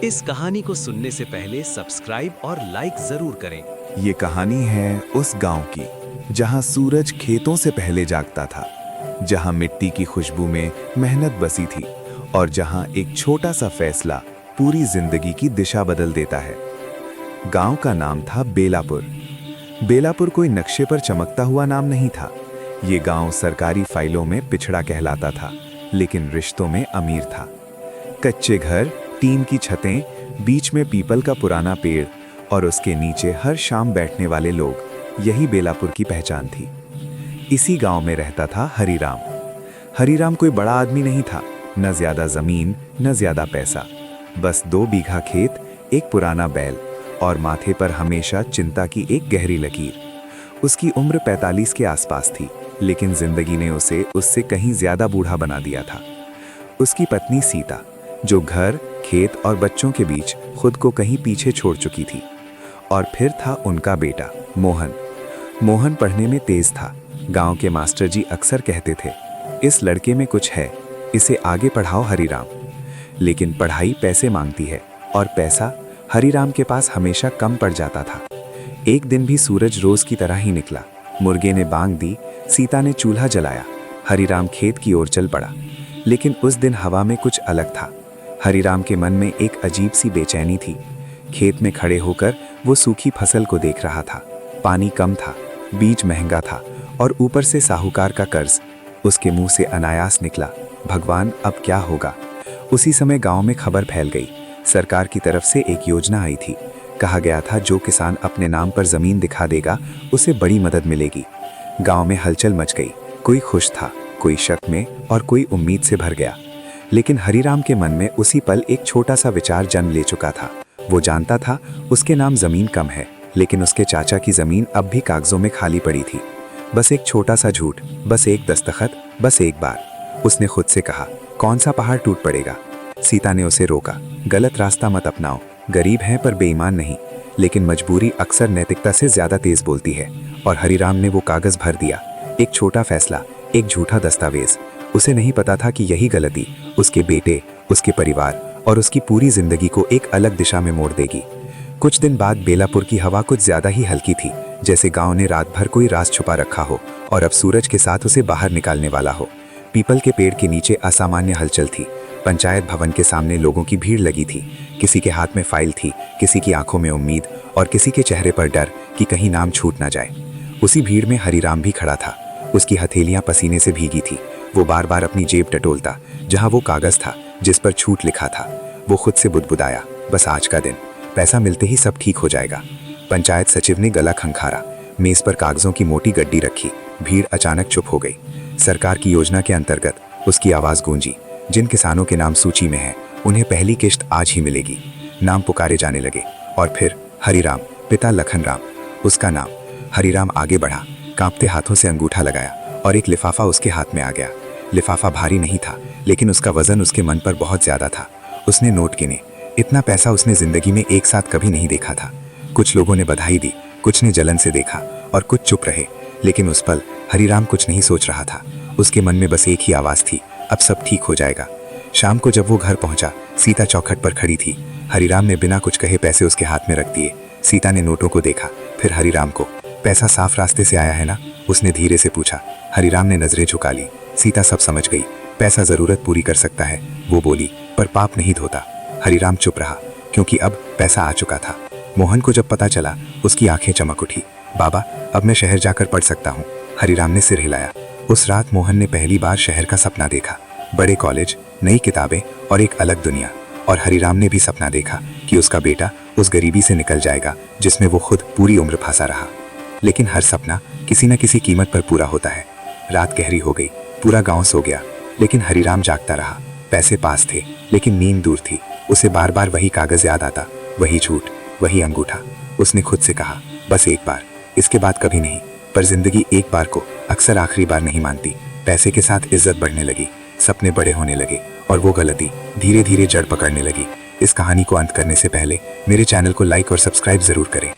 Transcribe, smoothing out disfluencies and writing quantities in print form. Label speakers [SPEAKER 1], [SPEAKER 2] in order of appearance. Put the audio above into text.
[SPEAKER 1] इस कहानी को सुनने से पहले सब्सक्राइब और लाइक जरूर करें।
[SPEAKER 2] ये कहानी है उस गांव की जहां सूरज खेतों से पहले जागता था, जहां मिट्टी की खुशबू में मेहनत बसी थी और जहां एक छोटा सा फैसला पूरी जिंदगी की दिशा बदल देता है। गांव का नाम था बेलापुर। बेलापुर कोई नक्शे पर चमकता हुआ नाम नहीं था। ये गांव सरकारी फाइलों में पिछड़ा कहलाता था, लेकिन रिश्तों में अमीर था। कच्चे घर, टीन की छतें, बीच में पीपल का पुराना पेड़ और उसके नीचे हर शाम बैठने वाले लोग, यही बेलापुर की पहचान थी। इसी गांव में रहता था हरिराम। हरिराम कोई बड़ा आदमी नहीं था, न ज्यादा जमीन न ज्यादा पैसा, बस 2 बीघा खेत, एक पुराना बैल और माथे पर हमेशा चिंता की एक गहरी लकीर। उसकी उम्र 45 के आसपास थी, लेकिन जिंदगी ने उसे उससे कहीं ज्यादा बूढ़ा बना दिया था। उसकी पत्नी सीता, जो घर, खेत और बच्चों के बीच खुद को कहीं पीछे छोड़ चुकी थी। और फिर था उनका बेटा मोहन। मोहन पढ़ने में तेज था। गांव के मास्टर जी अक्सर कहते थे, इस लड़के में कुछ है, इसे आगे पढ़ाओ हरिराम। लेकिन पढ़ाई पैसे मांगती है और पैसा हरिराम के पास हमेशा कम पड़ जाता था। एक दिन भी सूरज रोज की तरह ही निकला। मुर्गे ने बांग दी, सीता ने चूल्हा जलाया, हरिराम खेत की ओर चल पड़ा। लेकिन उस दिन हवा में कुछ अलग था। हरिराम के मन में एक अजीब सी बेचैनी थी। खेत में खड़े होकर वो सूखी फसल को देख रहा था। पानी कम था, बीज महंगा था और ऊपर से साहूकार का कर्ज। उसके मुंह से अनायास निकला, भगवान अब क्या होगा। उसी समय गांव में खबर फैल गई। सरकार की तरफ से एक योजना आई थी। कहा गया था जो किसान अपने नाम पर जमीन दिखा देगा उसे बड़ी मदद मिलेगी। गांव में हलचल मच गई। कोई खुश था, कोई शक में और कोई उम्मीद से भर गया। लेकिन हरिराम के मन में उसी पल एक छोटा सा विचार जन्म ले चुका था। वो जानता था उसके नाम जमीन कम है, लेकिन उसके चाचा की जमीन अब भी कागजों में खाली पड़ी थी। बस एक छोटा सा झूठ, बस एक दस्तखत, बस एक बार। उसने खुद से कहा, कौन सा पहाड़ टूट पड़ेगा। सीता ने उसे रोका, गलत रास्ता मत अपनाओ, गरीब हैं पर बेईमान नहीं। लेकिन मजबूरी अक्सर नैतिकता से ज्यादा तेज बोलती है। और हरिराम ने वो कागज भर दिया। एक छोटा फैसला, एक झूठा दस्तावेज। उसे नहीं पता था कि यही गलती उसके बेटे, उसके परिवार और उसकी पूरी जिंदगी को एक अलग दिशा में मोड़ देगी। कुछ दिन बाद बेलापुर की हवा कुछ ज्यादा ही हल्की थी, जैसे गांव ने रात भर कोई राज छुपा रखा हो और अब सूरज के साथ उसे बाहर निकालने वाला हो। पीपल के पेड़ के नीचे असामान्य हलचल थी। पंचायत भवन के सामने लोगों की भीड़ लगी थी। किसी के हाथ में फाइल थी, किसी की आंखों में उम्मीद और किसी के चेहरे पर डर कि कहीं नाम छूट ना जाए। उसी भीड़ में हरिराम भी खड़ा था। उसकी हथेलियां पसीने से भीगी थी। वो बार बार अपनी जेब टटोलता, जहां वो कागज था जिस पर छूट लिखा था। वो खुद से बुदबुदाया, बस आज का दिन, पैसा मिलते ही सब ठीक हो जाएगा। पंचायत सचिव ने गला खंखारा। मेज पर कागजों की मोटी गड्डी रखी। भीड़ अचानक चुप हो गई। सरकार की योजना के अंतर्गत उसकी आवाज गूंजी, जिन किसानों के नाम सूची में हैं, उन्हें पहली किश्त आज ही मिलेगी। नाम पुकारे जाने लगे और फिर हरिराम, पिता लखनराम, उसका नाम। हरिराम आगे बढ़ा, कांपते हाथों से अंगूठा लगाया और एक लिफाफा उसके हाथ में आ गया। लिफाफा भारी नहीं था, लेकिन उसका वजन उसके मन पर बहुत ज्यादा था। उसने नोट गिने। इतना पैसा उसने जिंदगी में एक साथ कभी नहीं देखा था। कुछ लोगों ने बधाई दी, कुछ ने जलन से देखा और कुछ चुप रहे। लेकिन उस पल हरिराम कुछ नहीं सोच रहा था। उसके मन में बस एक ही आवाज थी, अब सब ठीक हो जाएगा। शाम को जब वो घर पहुंचा, सीता चौखट पर खड़ी थी। हरिराम ने बिना कुछ कहे पैसे उसके हाथ में रख दिए। सीता ने नोटों को देखा, फिर हरिराम को। पैसा साफ रास्ते से आया है ना, उसने धीरे से पूछा। हरिराम ने नजरें झुका ली। सीता सब समझ गई। पैसा जरूरत पूरी कर सकता है, वो बोली, पर पाप नहीं धोता। हरिराम चुप रहा, क्योंकि अब पैसा आ चुका था। मोहन को जब पता चला, उसकी आंखें चमक उठी। बाबा, अब मैं शहर जाकर पढ़ सकता हूँ। हरिराम ने सिर हिलाया। उस रात मोहन ने पहली बार शहर का सपना देखा। बड़े कॉलेज, नई किताबें और एक अलग दुनिया। और हरिराम ने भी सपना देखा कि उसका बेटा उस गरीबी से निकल जाएगा जिसमें वो खुद पूरी उम्र फंसा रहा। लेकिन हर सपना किसी न किसी कीमत पर पूरा होता है। रात गहरी हो गई, पूरा गांव सो गया, लेकिन हरिराम जागता रहा। पैसे पास थे, लेकिन नींद दूर थी। उसे बार बार वही कागज याद आता, वही झूठ, वही अंगूठा। उसने खुद से कहा, बस एक बार, इसके बाद कभी नहीं। पर जिंदगी एक बार को अक्सर आखिरी बार नहीं मानती। पैसे के साथ इज्जत बढ़ने लगी, सपने बड़े होने लगे और वो गलती धीरे धीरे जड़ पकड़ने लगी। इस कहानी को अंत करने से पहले मेरे चैनल को लाइक और सब्सक्राइब जरूर करें।